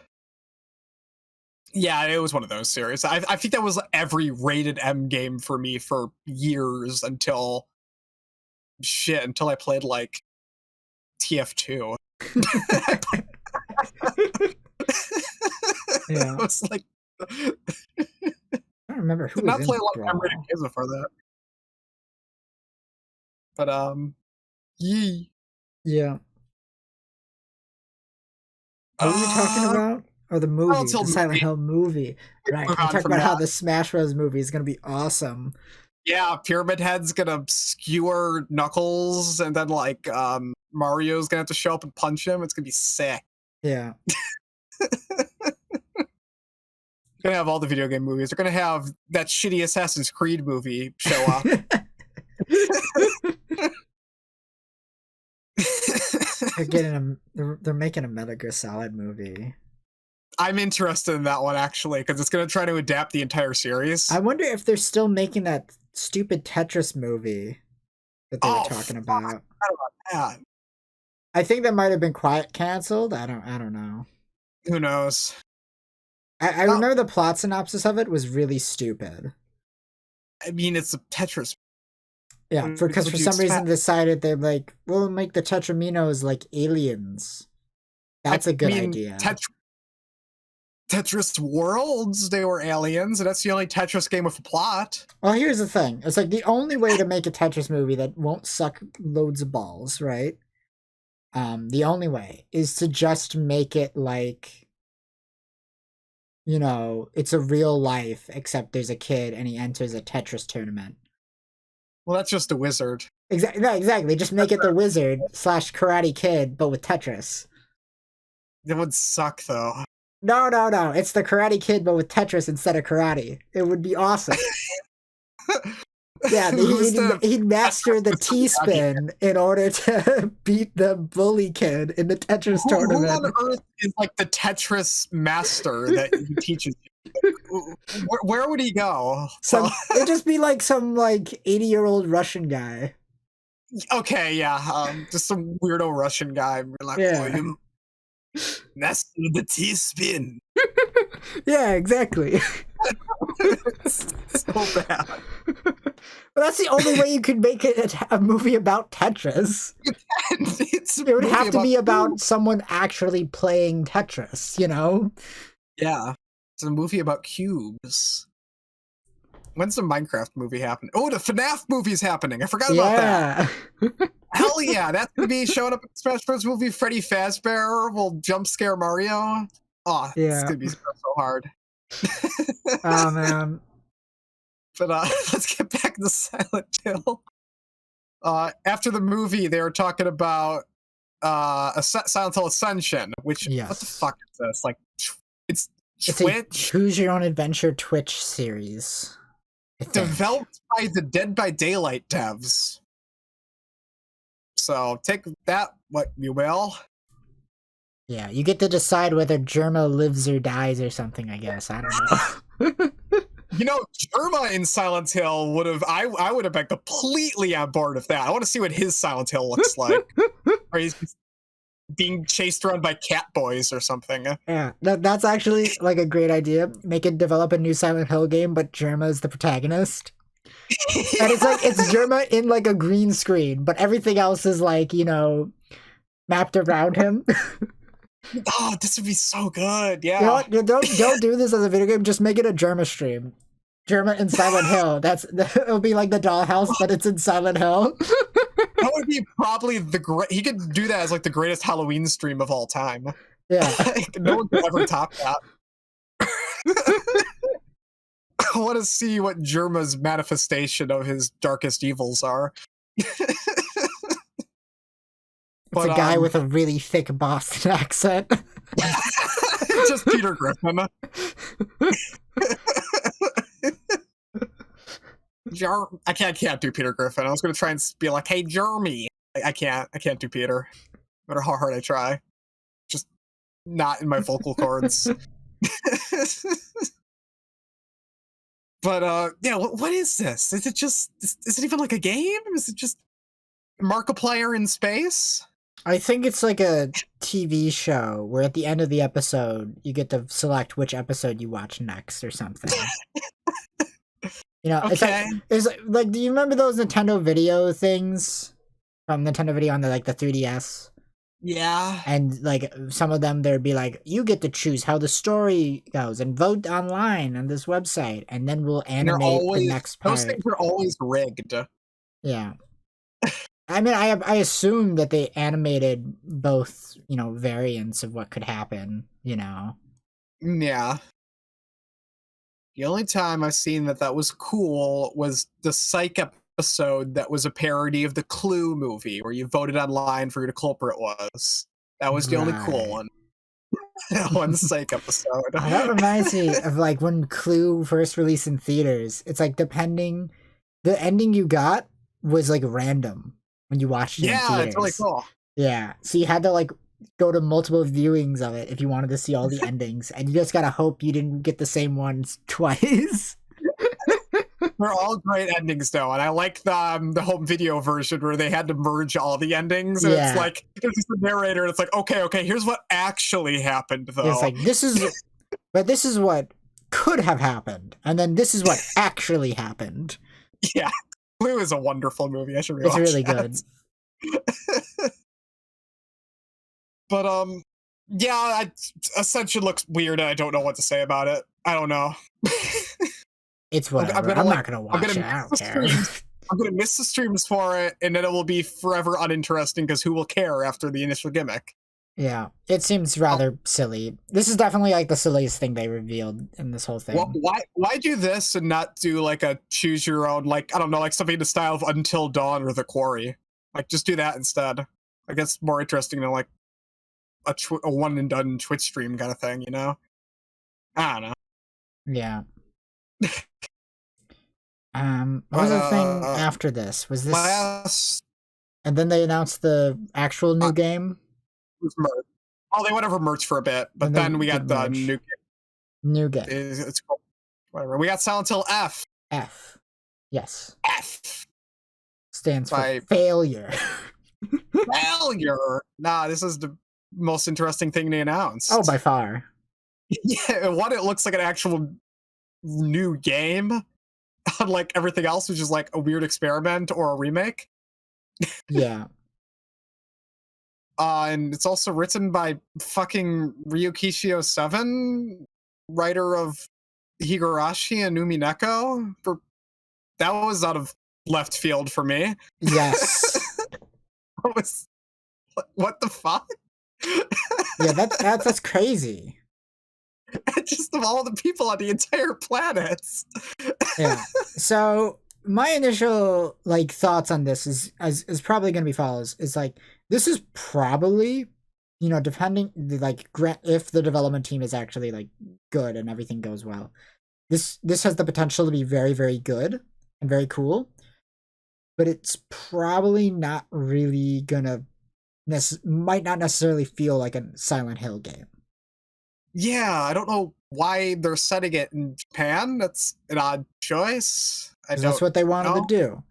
Yeah, it was one of those series. I think that was every rated M game for me for years until I played like TF2. Yeah. It was like I don't remember who did was not in play a lot of Brawl. M-rated games before that. But yee. Yeah. What were you talking about? Or the movie, Silent Hill the Silent movie. Hill movie. Right. Move We on talked from about how that. the Smash Bros. Movie is gonna be awesome. Yeah, Pyramid Head's gonna skewer Knuckles, and then like Mario's gonna have to show up and punch him. It's gonna be sick. Yeah. Gonna have all the video game movies. They're gonna have that shitty Assassin's Creed movie show up. They're making a Metal Gear Solid movie. I'm interested in that one actually because it's gonna try to adapt the entire series. I wonder if they're still making that stupid Tetris movie that they were talking about. Yeah, I think that might have been canceled. I don't know. who knows? I remember the plot synopsis of it was really stupid. I mean, it's a Tetris. Yeah, because for some reason decided they're like, we'll make the Tetraminos like aliens. That's a good idea. Tetris Worlds, they were aliens, and that's the only Tetris game with a plot. Well, here's the thing. It's like the only way to make a Tetris movie that won't suck loads of balls, right? The only way is to just make it like, you know, it's a real life, except there's a kid and he enters a Tetris tournament. Well, that's just a wizard. Exactly. No, exactly. Just make it the wizard / Karate Kid, but with Tetris. That would suck, though. No. It's the Karate Kid, but with Tetris instead of karate. It would be awesome. Yeah, he'd master the T-spin in order to beat the bully kid in the Tetris tournament. Who on earth is like the Tetris master that he teaches you? Where would he go? It'd just be like some like 80-year-old Russian guy. Okay, yeah, just some weirdo Russian guy. Like, yeah. Master the T-spin. Yeah, exactly. So bad. But that's the only way you could make it a movie about Tetris. It would have to be about someone actually playing Tetris, you know? Yeah. It's a movie about cubes. When's the Minecraft movie happening? Oh, the FNAF movie's happening. I forgot about that. Hell yeah, that's gonna be showing up in Smash Bros. Movie. Freddy Fazbear will jump scare Mario. Oh, it's gonna be so hard. Oh man. But let's get back to Silent Hill. After the movie, they were talking about Silent Hill Ascension, which what the fuck is this? Like, it's Twitch. A Choose Your Own Adventure Twitch series. Developed by the Dead by Daylight devs. So take that what you will. Yeah, you get to decide whether Germa lives or dies or something, I guess. I don't know. You know, Germa in Silent Hill would have I would have been completely on board with that. I want to see what his Silent Hill looks like. Or he's being chased around by cat boys or something. Yeah, that's actually like a great idea. Make it develop a new Silent Hill game, but Germa is the protagonist. And it's like it's Germa in like a green screen, but everything else is like, you know, mapped around him. Oh, this would be so good. Yeah. You know what? Don't do this as a video game, just make it a Germa stream. Germa in Silent Hill. It'll be like the Dollhouse, but it's in Silent Hill. That would be probably he could do that as like the greatest Halloween stream of all time. Yeah. No one could ever top that. I want to see what Germa's manifestation of his darkest evils are. It's a guy with a really thick Boston accent. Just Peter Griffin. I can't do Peter Griffin. I was going to try and be like, hey, Jeremy. I can't do Peter. No matter how hard I try. Just not in my vocal cords. But, yeah, what is this? Is it even like a game? Is it just Markiplier in space? I think it's like a TV show where at the end of the episode, you get to select which episode you watch next or something. You know, okay. It's like, do you remember those Nintendo Video things from Nintendo Video on the 3DS? Yeah. And like some of them, there'd be like, you get to choose how the story goes and vote online on this website, and then we'll animate the next part. Those things are always rigged. Yeah. I mean, I assume that they animated both, variants of what could happen, Yeah. The only time I've seen that was cool was the Psych episode that was a parody of the Clue movie, where you voted online for who the culprit was. That was the only cool one. That one Psych episode. That reminds me of like when Clue first released in theaters. It's like the ending you got was like random when you watched it in theaters. Yeah, it's really cool. Yeah, so you had to like go to multiple viewings of it if you wanted to see all the endings, and you just gotta hope you didn't get the same ones twice. They're all great endings though, and I like the home video version where they had to merge all the endings, and it's like there's just a narrator, and it's like, okay, here's what actually happened though. It's like this is what could have happened, and then this is what actually happened. Yeah, Clue is a wonderful movie. I should rewatch. It's really good. But yeah, Ascension looks weird, and I don't know what to say about it. I don't know. It's whatever. I'm not gonna watch it. I don't care. I'm gonna miss the streams for it, and then it will be forever uninteresting because who will care after the initial gimmick? Yeah, it seems rather silly. This is definitely like the silliest thing they revealed in this whole thing. Well, why do this and not do like a choose your own, like, I don't know, like something in the style of Until Dawn or The Quarry? Like, just do that instead. I guess more interesting than like a one and done Twitch stream kind of thing, I don't know. Yeah. What was the thing after this? Was this? And then they announced the actual new game. It was merch. Oh, they went over merch for a bit, but then we got the new game. New game. It's called whatever. We got Silent Hill F. F. Yes. F stands for failure. Failure. Nah, this is the most interesting thing they announced. Oh, by far. Yeah, what it looks like an actual new game, unlike everything else, which is like a weird experiment or a remake. Yeah. And it's also written by fucking Ryukishio 7, writer of Higurashi and Umineko. That was out of left field for me. Yes. What the fuck? Yeah, that's crazy. Just of all the people on the entire planet. Yeah. So my initial thoughts on this is probably going to be follows. Is this is probably, depending if the development team is actually good and everything goes well, this has the potential to be very, very good and very cool, but it's probably not really gonna might not necessarily feel like a Silent Hill game. Yeah, I don't know why they're setting it in Japan. That's an odd choice. That's what they wanted to do.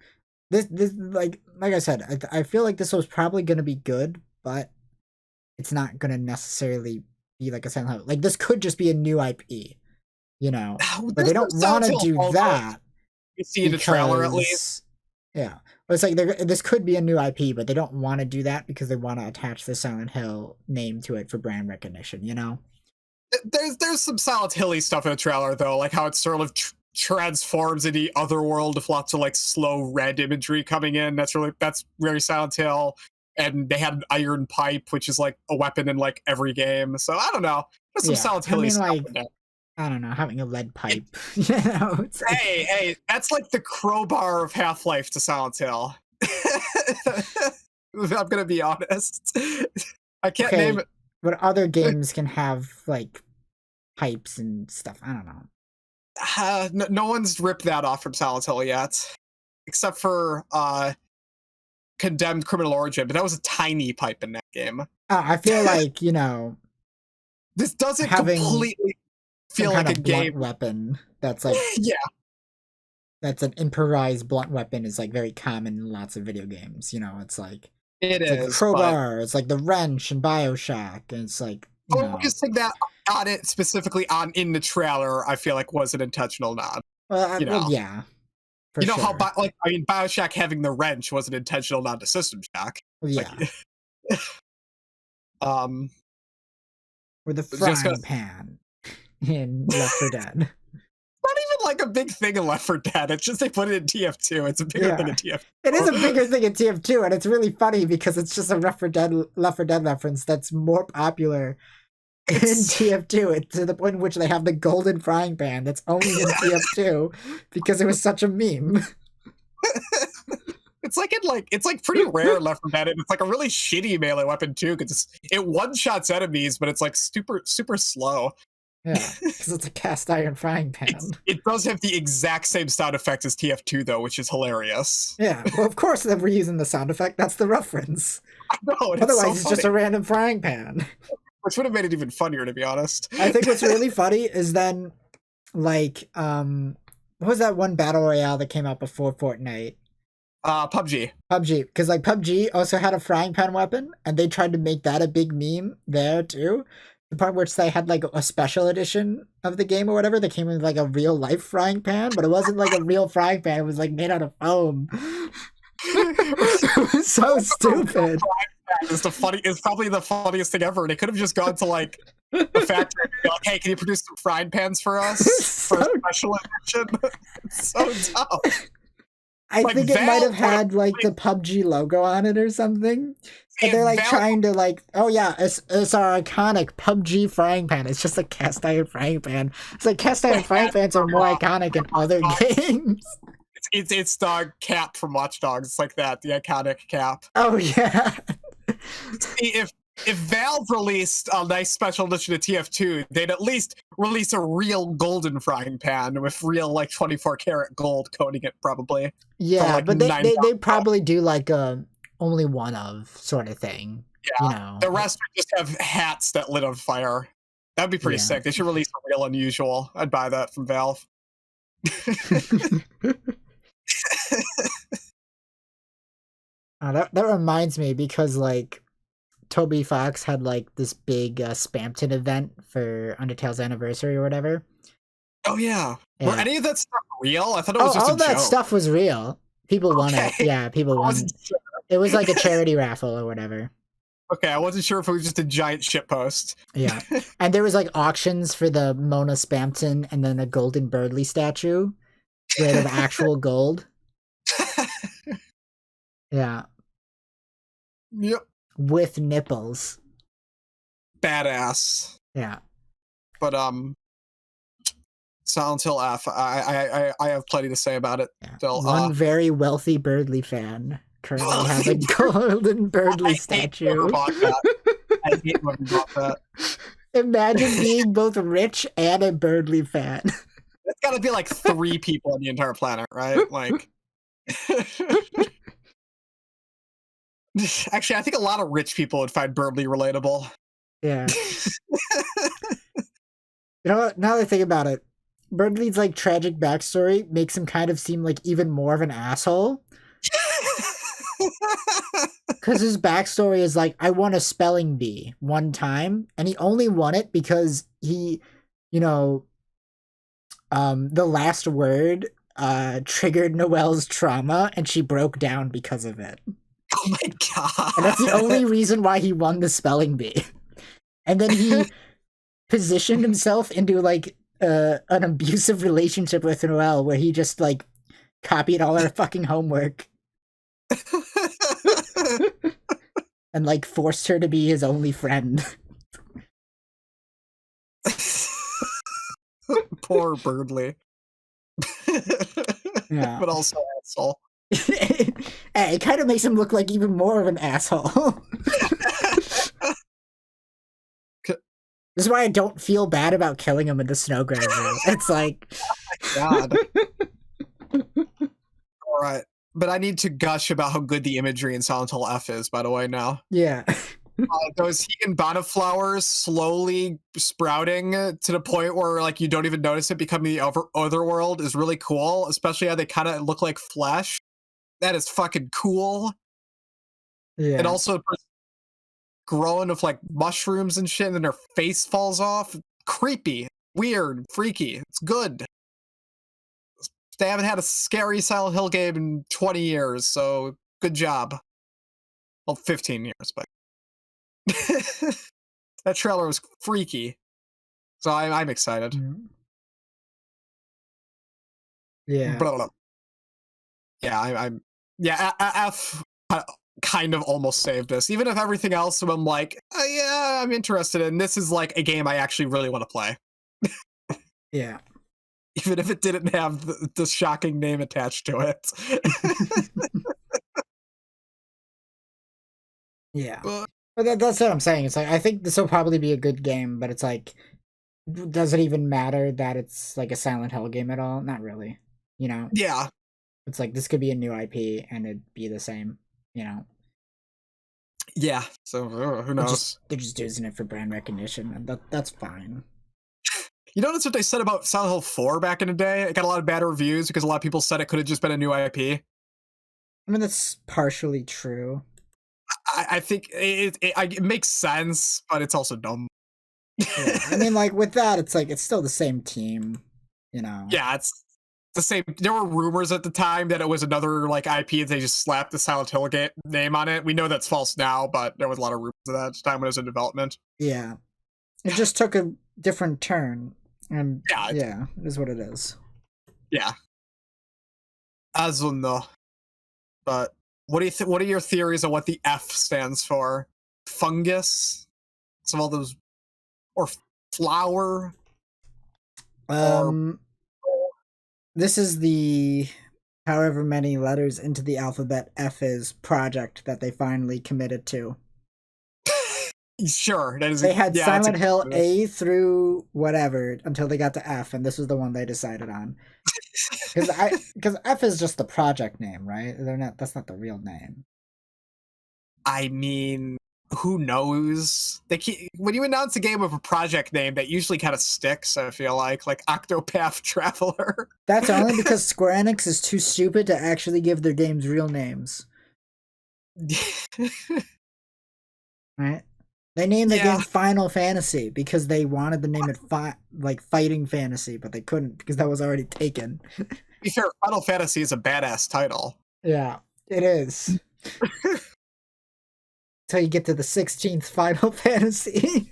This like I said, I feel like this was probably going to be good, but it's not going to necessarily be like a Silent Hill. This could just be a new IP, but they don't want to do that. You see the trailer at least. Yeah, but it's this could be a new IP, but they don't want to do that because they want to attach the Silent Hill name to it for brand recognition. There's some Silent Hilly stuff in the trailer though, like how it's sort of transforms in the other world with lots of like slow red imagery coming in. That's very Silent Hill. And they had an iron pipe, which is like a weapon in like every game. So I don't know. There's some Silent Hill stuff in there. I don't know, having a lead pipe. You know, it's like... Hey, that's like the crowbar of Half-Life to Silent Hill. I'm gonna be honest. I can't name it. But other games can have like pipes and stuff. I don't know. No one's ripped that off from Silent Hill yet, except for Condemned Criminal Origin, but that was a tiny pipe in that game. I feel like, you know, this doesn't completely feel like a game weapon that's like that's an improvised blunt weapon is like very common in lots of video games. You know, it's like it's like the crowbar, it's like the wrench in BioShock, and it's like focusing that on it specifically in the trailer, I feel like was an intentional nod. Well, yeah. You know how BioShock having the wrench was an intentional nod to System Shock. Yeah. Like, or the frying pan in Left 4 Dead. Not even like a big thing in Left 4 Dead. It's just they put it in TF2. It's a bigger thing in TF2. It is a bigger thing in TF2, and it's really funny because it's just a Left 4 Dead reference that's more popular in TF2 to the point in which they have the golden frying pan that's only in TF2 because it was such a meme. It's like pretty rare in Left 4 Dead, and it's like a really shitty melee weapon too, because it one-shots enemies, but it's like super slow. Yeah, because it's a cast iron frying pan. It does have the exact same sound effect as TF2 though, which is hilarious. Yeah, well of course they were using the sound effect, that's the reference. I know, otherwise it's just a random frying pan. Which would have made it even funnier, to be honest. I think what's really funny is then, like, what was that one battle royale that came out before Fortnite? PUBG. PUBG, because like PUBG also had a frying pan weapon, and they tried to make that a big meme there too. The part where they had like a special edition of the game or whatever, that came with like a real life frying pan, but it wasn't like a real frying pan. It was like made out of foam. It was so stupid. It's probably the funniest thing ever. They could have just gone to like a factory and be like, "Hey, can you produce some frying pans for us for a special edition?" It's so dumb. I think it might have had like the PUBG logo on it or something. But they're like trying to like, oh yeah, it's our iconic PUBG frying pan. It's just a cast iron frying pan. It's like cast iron frying pans are more iconic in other games. It's the cap from Watch Dogs. It's like that, the iconic cap. Oh yeah. See, if Valve released a nice special edition of TF2, they'd at least release a real golden frying pan with real like 24-karat gold coating it, probably. Yeah, like but they probably do like a only one of sort of thing. Yeah, you know. The rest would just have hats that lit on fire. That'd be pretty sick. They should release a real unusual. I'd buy that from Valve. That reminds me, because like Toby Fox had like this big Spamton event for Undertale's anniversary or whatever. Oh yeah. Were any of that stuff real? I thought it was just all that stuff was real. People won it. Yeah, people won it. Sure. It was like a charity raffle or whatever. Okay, I wasn't sure if it was just a giant shitpost. Yeah. And there was like auctions for the Mona Spamton and then a golden Birdly statue made of actual gold. Yeah. Yep. With nipples. Badass. Yeah. But Silent Hill F, I have plenty to say about it. Yeah. Still, one very wealthy Birdly fan currently has a golden Birdly statue. I hate whoever bought that. Imagine being both rich and a Birdly fan. It's got to be like 3 people on the entire planet, right? Like, actually, I think a lot of rich people would find Birdly relatable. Yeah. You know what? Now that I think about it, Birdly's like tragic backstory makes him kind of seem like even more of an asshole. Because his backstory is like, I won a spelling bee one time, and he only won it because he, you know, the last word triggered Noelle's trauma, and she broke down because of it. Oh my god. And that's the only reason why he won the spelling bee. And then he positioned himself into like an abusive relationship with Noelle where he just like copied all her fucking homework and like forced her to be his only friend. Poor Birdley. Yeah. But also asshole. Hey, it kind of makes him look like even more of an asshole. This is why I don't feel bad about killing him in the snow graveyard. It's like, God. All right, but I need to gush about how good the imagery in Silent Hill F is. By the way, now yeah, those Higanbana flowers slowly sprouting to the point where like you don't even notice it becoming the other world is really cool. Especially how they kind of look like flesh. That is fucking cool. yeah. And also growing with like mushrooms and shit, and then their face falls off. Creepy, weird, freaky. It's good. They haven't had a scary Silent Hill game in 20 years, so good job. Well, 15 years, but that trailer was freaky. So I'm excited. Yeah. Blah, blah, blah. Yeah, I'm. Yeah, F kind of almost saved this. Even if everything else, I'm like, yeah, I'm interested in. This is like a game I actually really want to play. Yeah. Even if it didn't have the shocking name attached to it. Yeah. But that's what I'm saying. It's like, I think this will probably be a good game, but it's like, does it even matter that it's like a Silent Hill game at all? Not really. You know? Yeah. It's like, this could be a new IP and it'd be the same, you know? Yeah. So who knows? They're just using it for brand recognition, and that's fine. You notice what they said about Silent Hill 4 back in the day? It got a lot of bad reviews because a lot of people said it could have just been a new IP. I mean, that's partially true. I think it makes sense, but it's also dumb. Yeah. I mean, like, with that, it's like, it's still the same team, you know? Yeah, it's the same. There were rumors at the time that it was another, like, IP, and they just slapped the Silent Hill name on it. We know that's false now, but there was a lot of rumors at that time when it was in development. Yeah. It just took a different turn. And yeah, it is what it is. Yeah. I don't know. But what do you what are your theories on what the F stands for? Fungus? Some of those, or flower? This is the however many letters into the alphabet F is project that they finally committed to. Sure. They had Silent Hill A through whatever until they got to F, and this was the one they decided on. Because F is just the project name, right? That's not the real name. I mean, who knows? When you announce a game with a project name, that usually kind of sticks. I feel like Octopath Traveler. That's only because Square Enix is too stupid to actually give their games real names. Right? They named the game Final Fantasy because they wanted to name it like Fighting Fantasy, but they couldn't because that was already taken. To be fair, Final Fantasy is a badass title. Yeah, it is. Until you get to the 16th Final Fantasy.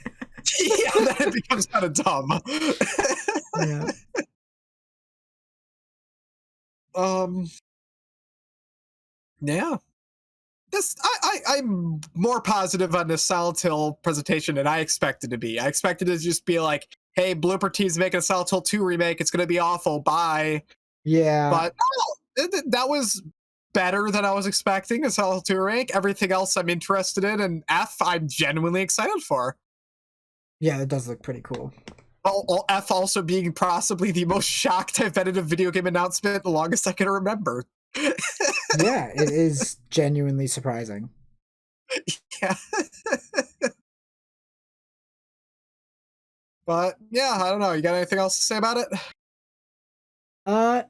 Yeah, then it becomes kind of dumb. Yeah. Yeah. I'm more positive on this Silent Hill presentation than I expected to be. I expected it to just be like, hey, Blooper Team's making a Silent Hill 2 remake. It's going to be awful. Bye. Yeah. But no, that was better than I was expecting, a Silent Hill 2 remake. Everything else I'm interested in, and F I'm genuinely excited for. Yeah, it does look pretty cool. F also being possibly the most shocked I've been in a video game announcement the longest I can remember. Yeah, it is genuinely surprising. Yeah. But yeah, I don't know. You got anything else to say about it?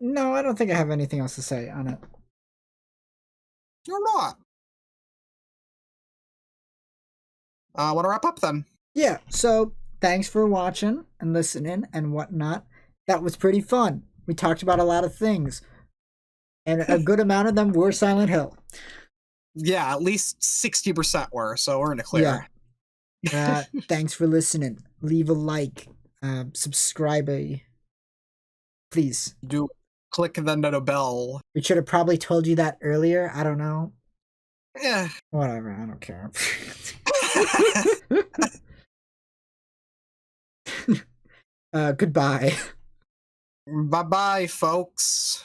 No, I don't think I have anything else to say on it. You're not. Want to wrap up then? Yeah, so thanks for watching and listening and whatnot. That was pretty fun. We talked about a lot of things. And a good amount of them were Silent Hill. Yeah, at least 60% were, so we're in the clear. Yeah. Thanks for listening. Leave a like. Subscribe. Please. Do click the bell. We should have probably told you that earlier. I don't know. Yeah. Whatever. I don't care. Goodbye. Bye bye, folks.